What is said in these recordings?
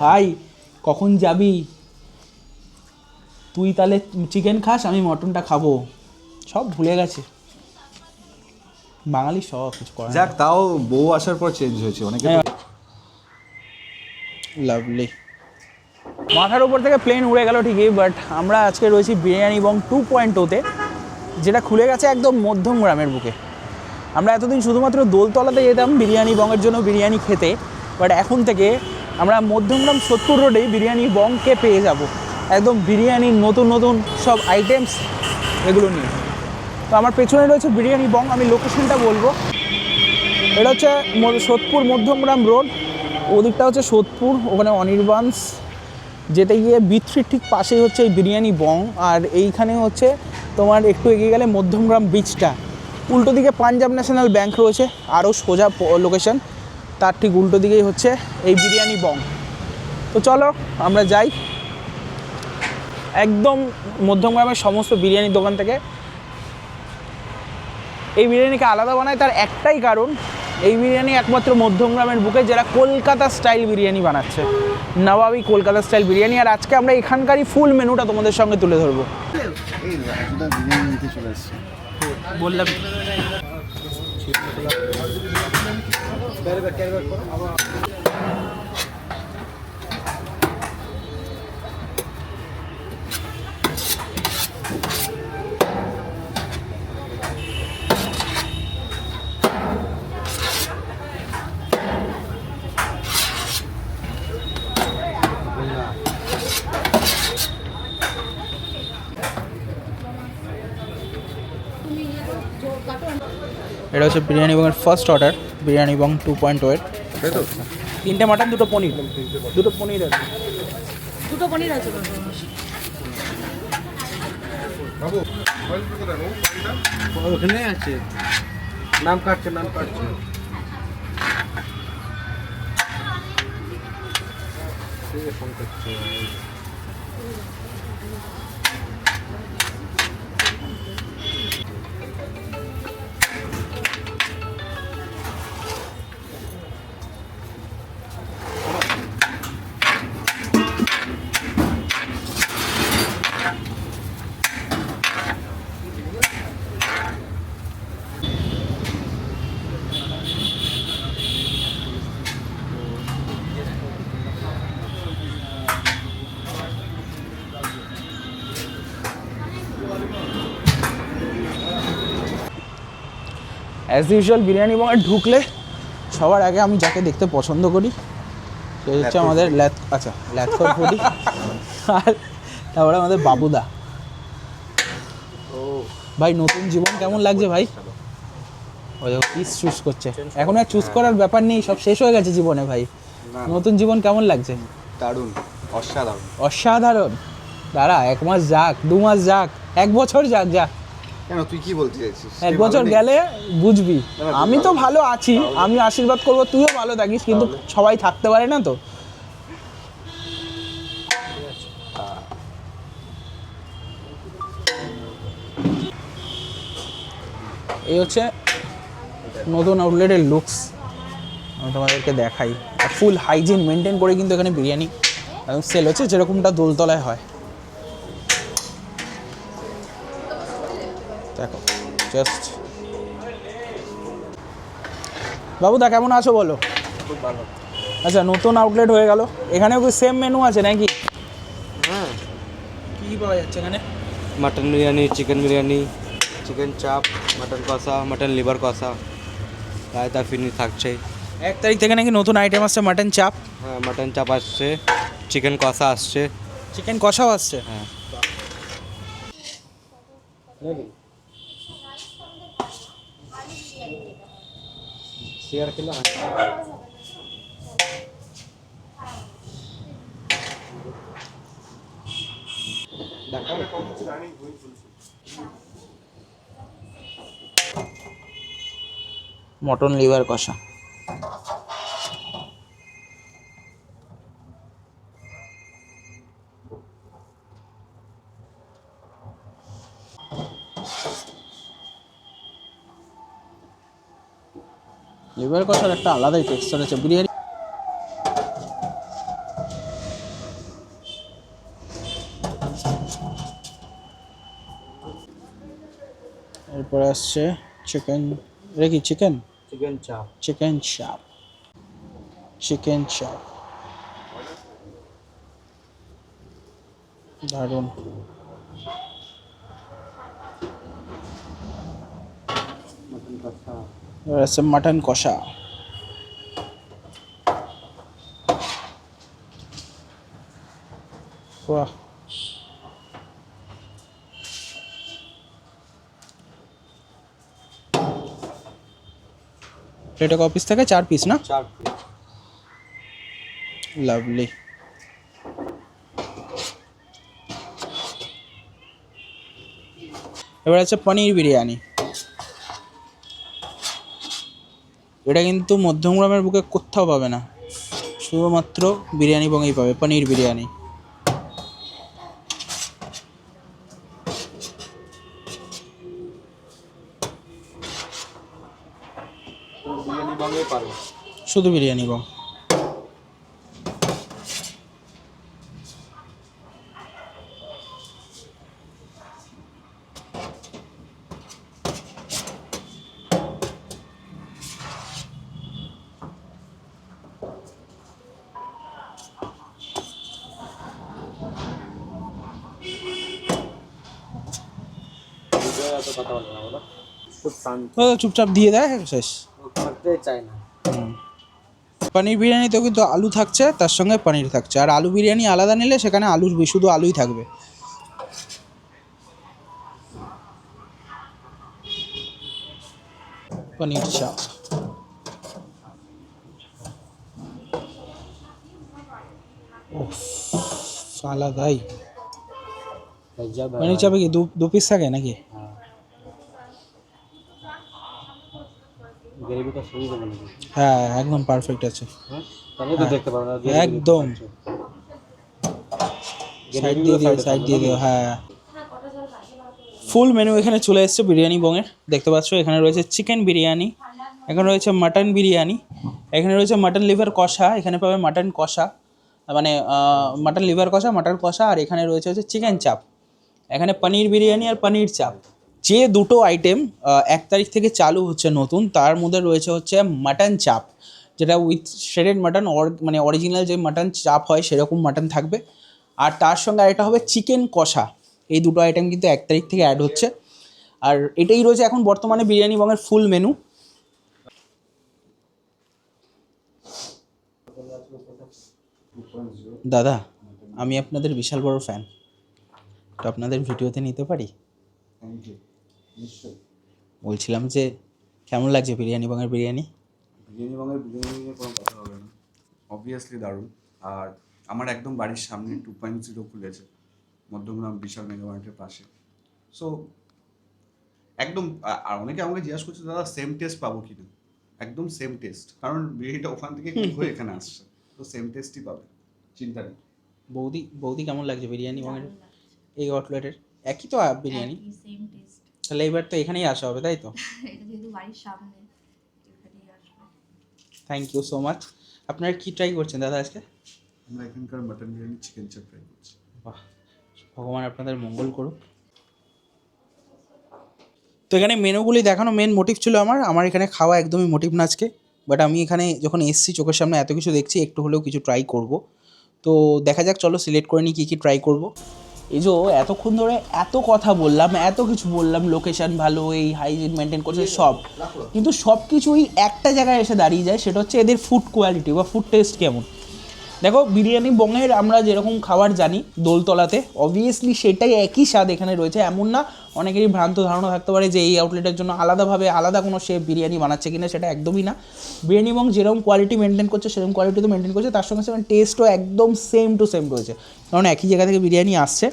ভাই কখন যাবি তুই? তাহলে চিকেন খাস, আমি মটনটা খাবো। সব ভুলে গেছে বাঙালি, সব কিছু করা। যাক, তাও বউ আসার পর চেঞ্জ হয়েছে অনেকে। লাভলি। মাথার উপর থেকে প্লেন উড়ে গেল ঠিকই, বাট আমরা আজকে রয়েছি বিরিয়ানি বং 2.0-তে, যেটা খুলে গেছে একদম মধ্যমগ্রামের বুকে। আমরা এতদিন শুধুমাত্র দোলতলাতে যেতাম বিরিয়ানি বংয়ের জন্য বিরিয়ানি খেতে, বাট এখন থেকে আমরা মধ্যমগ্রাম 70 রোডেই বিরিয়ানি বংকে পেয়ে যাব, একদম বিরিয়ানির নতুন নতুন সব আইটেমস এগুলো নিয়ে। তো আমার পেছনে রয়েছে বিরিয়ানি বং, আমি লোকেশনটা বলবো। এটা হচ্ছে সোদপুর মধ্যমগ্রাম রোড, ওদিকটা হচ্ছে সোদপুর, ওখানে অনির্বাণস যেতে গিয়ে বি3 ঠিক পাশেই হচ্ছে এই বিরিয়ানি বং। আর এইখানে হচ্ছে তোমার একটু এগিয়ে গেলে মধ্যমগ্রাম বিচটা, উল্টো দিকে পাঞ্জাব ন্যাশনাল ব্যাংক রয়েছে, আরও সোজা লোকেশন, তার ঠিক উল্টো দিকেই হচ্ছে এই বিরিয়ানি বং। তো চলো আমরা যাই একদম মধ্যমগ্রামের সমস্ত বিরিয়ানির দোকান থেকে। এই বিরিয়ানিকে আলাদা বানায় তার একটাই কারণ, এই বিরিয়ানি একমাত্র মধ্যমগ্রামের বুকে যারা কলকাতা স্টাইল বিরিয়ানি বানাচ্ছে, নবাবী কলকাতা স্টাইল বিরিয়ানি। আর আজকে আমরা এখানকারই ফুল মেনুটা তোমাদের সঙ্গে তুলে ধরবো। বললাম এটা হচ্ছে বিরিয়ানি বংয়ের ফার্স্ট অর্ডার, বিরিয়ানি বং 2.0-এর। তিনটে মাটন, দুটো পনির, দুটো পনির আছে, দুটো পনির আছে। বাবু ওখানে আছে, নাম কাটছে নাম কাটছে। ঠিক আছে, ফোন করছে। অ্যাজ ইউজুয়াল বিরিয়ানি বংয়ে ঢুকলে সবার আগে আমি যাকে দেখতে পছন্দ করি সে হচ্ছে আমাদের ল্যাথর ফুডি, আর তারপরে আমাদের বাবুদা। ভাই নতুন জীবন কেমন লাগছে ভাই? ওই পিস চুজ করছে, এখন আর চুজ করার ব্যাপার নেই, সব শেষ হয়ে গেছে জীবনে ভাই। নতুন জীবন কেমন লাগছে? দারুণ, অসাধারণ। অসাধারণ। দাঁড়া, 1 মাস যাক, 2 মাস যাক, 1 বছর যাক, যা। কেন, তুই কি বলতে চাইছিস? 1 বছর গেলে বুঝবি। আমি তো ভালো আছি, আমি আশীর্বাদ করবো তুইও ভালো থাকিস, কিন্তু সবাই থাকতে পারে না তো। এই হচ্ছে নতুন আউটলেটের লুকস, আমি তোমাদেরকে দেখাই। আর ফুল হাইজিন মেনটেন করে কিন্তু এখানে বিরিয়ানি সেল হচ্ছে, যেরকমটা দোলতলায় হয়। দেখো জাস্ট। বাবুদা কেমন আছো বলো? খুব ভালো। আচ্ছা, নতুন আউটলেট হয়ে গেল, এখানেও কি সেম মেনু আছে নাকি? হ্যাঁ, কী পাওয়া যাচ্ছে এখানে? Mutton biryani, chicken biryani, chicken চাপ, মটন কষা, মটন লিভার কষা, রায়তা ফিরনি থাকছে। 1 তারিখ থেকে নাকি নতুন আইটেম আসছে, মাটন চাপ। হ্যাঁ, মটন চাপ আসছে, চিকেন কষা আসছে। চিকেন কষাও আসছে। হ্যাঁ, শেয়ার খেলে মটন লিভার কষা। লিভার কষার একটা আলাদাই টেক্সচার আছে। বিরিয়ানি এরপরে আসছে চিকেন, এটা কি চিকেন? চিকেন চাপ। চিকেন চাপ, চিকেন চাপ দারুণ। মটন কষা। এবার আছে মাটন কষা। বাহ, এটা ক পিস থাকে? 4 পিস না? 4 লাভলি। এবার আছে পনির বিরিয়ানি। এটা কিন্তু মধ্যমগ্রামের বুকে কোথাও পাবে না, শুধুমাত্র বিরিয়ানি বঙেই পাবে পনির বিরিয়ানি। বিরিয়ানি বানিয়ে পারো। শুধু বিরিয়ানি বং। এত কথা বলে না বলো, খুব শান্ত, ও চুপচাপ দিয়ে দেয়, শেষ। ও করতে চায় না। পনির বিরিয়ানিতেও কিন্তু আলু থাকছে, তার সঙ্গে পনির থাকছে। আর আলু বিরিয়ানি আলাদা নিলে সেখানে শুধু আলুই থাকবে। পনির চাপ, আলাদাই। গজব है পনির চাপে কি দু পিস থাকে নাকি? हाँ। গ্রেভিটা সবই দেবেন নাকি? হ্যাঁ, একদম পারফেক্ট আছে। হ্যাঁ, তাহলে তো দেখতে পারো না একদম সাইড দিয়ে দিও, সাইড দিয়ে দিও। হ্যাঁ, ফুল মেনু এখানে চলে এসেছে বিরিয়ানি বংয়ের। দেখতে পাচ্ছ এখানে রয়েছে চিকেন বিরিয়ানি, এখানে রয়েছে মাটন বিরিয়ানি, এখানে রয়েছে মাটন লিভার কষা, এখানে পাবে মাটন কষা, মানে মাটন লিভার কষা, মাটন কষা। আর এখানে রয়েছে হচ্ছে চিকেন চাপ, এখানে পনির বিরিয়ানি আর পনির চাপ। যে দুটো আইটেম 1 তারিখ থেকে চালু হচ্ছে নতুন, তার মধ্যে রয়েছে হচ্ছে মাটন চাপ, যেটা উইথ শ্রেডেড মাটন, মানে অরিজিনাল যে মাটন চাপ হয় সেরকম মাটন থাকবে। আর তার সঙ্গে আরেকটা হবে চিকেন কষা। এই দুটো আইটেম কিন্তু 1 তারিখ থেকে অ্যাড হচ্ছে। আর এটাই রয়েছে এখন বর্তমানে বিরিয়ানি বংয়ের ফুল মেনু। দাদা, আমি আপনাদের বিশাল বড় ফ্যান, তো আপনাদের ভিডিওতে নিতে পারি? থ্যাংক ইউ, নিশ্চয়ই। বলছিলাম যে কেমন লাগছে বিরিয়ানি বংয়ের বিরিয়ানি? বিরিয়ানি বাংলার বিরিয়ানি নিয়ে কোনো কথা হবে না, অবভিয়াসলি দারুণ। আর আমার একদম বাড়ির সামনে 2.0 খুলেছে মধ্যমগ্রাম বিশাল মেগা মার্কেটের পাশে। সো একদম আর অনেকে আমাকে জিজ্ঞাসা করছে দাদা সেম টেস্ট পাবো কি না। একদম সেম টেস্ট, কারণ বিরিয়ানিটা ওখান থেকে কুক হয়ে এখানে আসছে, তো সেম টেস্টই পাবে, চিন্তা নেই। বৌদি কেমন লাগছে বিরিয়ানি বংয়ের এই আউটলেটের? একই তো বিরিয়ানি, সেম টেস্ট। তাহলে এবার তো এখানেই আসা হবে, তাই তো? এটা যেহেতু বাড়ির সামনে, এখানেই আসবে। Thank you so much. আপনারা কি ট্রাই করছেন দাদা আজকে? আমরা এখানকার mutton biryani chicken chaap try করছি। বাহ, ভগবান আপনাদের মঙ্গল করুক। তো এখানে মেনুগুলি দেখানো মেন মোটিভ ছিল আমার এখানে খাওয়া একদমই মোটিভ না আজকে। বাট আমি এখানে যখন এসছি চোখের সামনে এত কিছু দেখছি, একটু হলেও কিছু ট্রাই করব। তো দেখা যাক, চলো সিলেক্ট করে নিই কী কী ট্রাই করব। এই যে এতক্ষণ ধরে এত কথা বললাম, এত কিছু বললাম, লোকেশান ভালো, এই হাইজিন মেনটেন করছে সব, কিন্তু সব কিছুই একটা জায়গায় এসে দাঁড়িয়ে যায়, সেটা হচ্ছে এদের ফুড কোয়ালিটি বা ফুড টেস্ট কেমন। দেখো, বিরিয়ানি বংয়ের আমরা যেরকম খাবার জানি দোলতলাতে, অবভিয়াসলি সেটাই একই স্বাদ এখানে রয়েছে এমন না। অনেকেরই ভ্রান্ত ধারণা থাকতে পারে যে এই আউটলেটের জন্য আলাদাভাবে আলাদা কোনো শেফ বিরিয়ানি বানাচ্ছে কিনা, সেটা একদমই না। বিরিয়ানি বং যেরকম কোয়ালিটি মেনটেন করছে সেরকম কোয়ালিটি তো মেনটেন করছে, তার সঙ্গে সঙ্গে টেস্টও একদম সেম টু সেম রয়েছে, কারণ একই জায়গা থেকে বিরিয়ানি আসছে।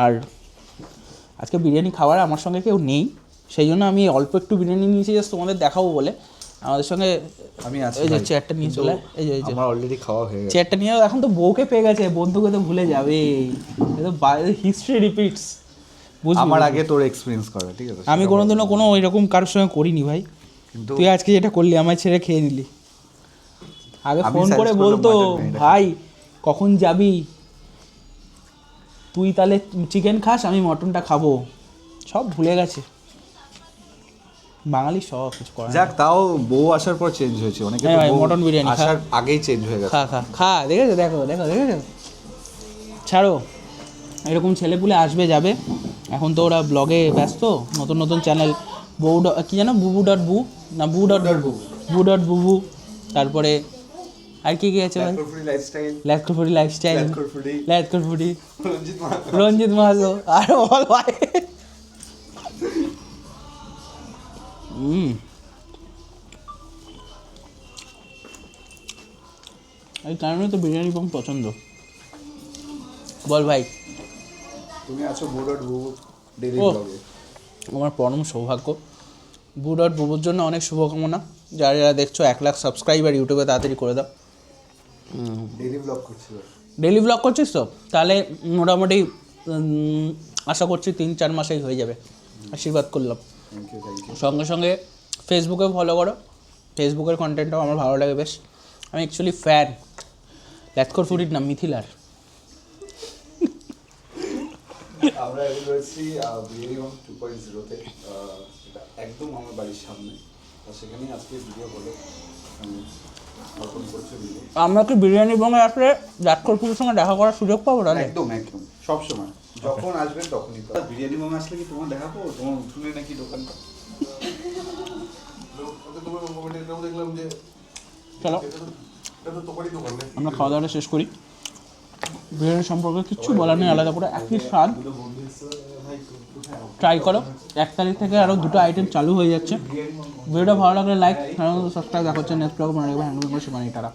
আর আজকে বিরিয়ানি খাওয়ার আমার সঙ্গে কেউ নেই, সেই জন্য আমি অল্প একটু বিরিয়ানি নিয়েছি জাস্ট তোমাদের দেখাবো বলে। আমাদের সঙ্গে আমি আছি, এই যে চেয়ারটা নিয়ে চলে, এই যে আমার অলরেডি খাওয়া হয়ে গেছে। চেয়ারটা নিয়ে, এখন তো বউকে পেয়ে গেছে, বন্ধুকে তো ভুলে যাবে, হিস্ট্রি রিপিটস। আমার আগে তোর এক্সপিরিয়েন্স করা, ঠিক আছে? আমি কোনোদিনও কোনো ওইরকম কারোর সঙ্গে করিনি ভাই, কিন্তু তুই আজকে যেটা করলি আমায় ছেড়ে খেয়ে নিলি। আগে আমি ফোন করে suggest করলাম বলতো, mutton বিরিয়ানিটা ভাই কখন যাবি, তুই তাহলে চিকেন খাস, আমি মটনটা খাবো, সব ভুলে গেছে। বাঙালি সব কিছু করে যাক, তাও বউ আসার পর চেঞ্জ হয়েছে, অনেকে হ্যাঁ তো ভাই, বউ মটন বিরিয়ানি খা। আসার আগেই চেঞ্জ হয়ে গেছে। খা খা খা, দেখেছো দেখো দেখো দেখেছো, ছাড়ো, এরকম ছেলেপুলে আসবে যাবে, এখন তো ওরা ব্লগে ব্যস্ত, নতুন নতুন চ্যানেল, বউ কি জানো, বুবু ডট বু না বু ডট বু ডট বুবু, তারপরে আর কি কি আছে ভাই, ল্যাটকোফুরি লাইফস্টাইল, ল্যাটকোফুরি লাইফস্টাইল, ল্যাটকোফুরি, ল্যাটকোফুরি, রঞ্জিত মাহাতো। রঞ্জিত মাহাতো, আর বল ভাই। এই কারণে তো বিরিয়ানি কম পছন্দ। বল ভাই। তুমি আছো বুডট বুবু ডেইলি ও। ব্লগে। আমার পরম সৌভাগ্য। বু ডট বুবুর জন্য অনেক শুভকামনা। যারা যারা দেখছো 1 লাখ সাবস্ক্রাইবার ইউটিউবে তাড়াতাড়ি করে দাও। ডেইলি ব্লগ করছিল। ডেইলি ব্লগ করছিস তো, তাহলে মোটামুটি আশা করছি 3-4 মাসেই হয়ে যাবে। আশীর্বাদ করলাম। Thank you. সঙ্গে সঙ্গে ফেসবুকেও ফলো করো, ফেসবুকের কন্টেন্টটাও আমার ভালো লাগে বেশ। আমি অ্যাকচুয়ালি ফ্যান ল্যাথকোর ফুডির নাম মিথিলার। আমরা এখন রয়েছি বিরিয়ানি এবং 2.0-তে, এটা একদম আমার বাড়ির সামনে, তো সেখানেই আজকে ভিডিও হলো, অর্পণ করছে ভিডিও। আমরা কি বিরিয়ানি বঙ্গে আসলে ল্যাথকোর ফুডির সঙ্গে দেখা করার সুযোগ পাবো তাহলে? একদম সব সময় যখন আসবেন তখনই তো। বিরিয়ানি মোমো আসলে কি তোমার দেখা পাবো? তোমার উঠোনে নাকি দোকানটা? দেখলাম যে চলো আমরা খাওয়া দাওয়াটা শেষ করি। বিরিয়ানি সম্পর্কে কিচ্ছু বলার নেই, আলাদা করে একই স্বাদ। ট্রাই করো, 1 তারিখ থেকে আরও 2টো আইটেম চালু হয়ে যাচ্ছে। ভিডিওটা ভালো লাগলে লাইক, সাবস্ক্রাইব, দেখা হচ্ছে নেক্সট ব্লগ। মনে রাখবে হ্যান্ডমেড করে সেখানেই টাটা।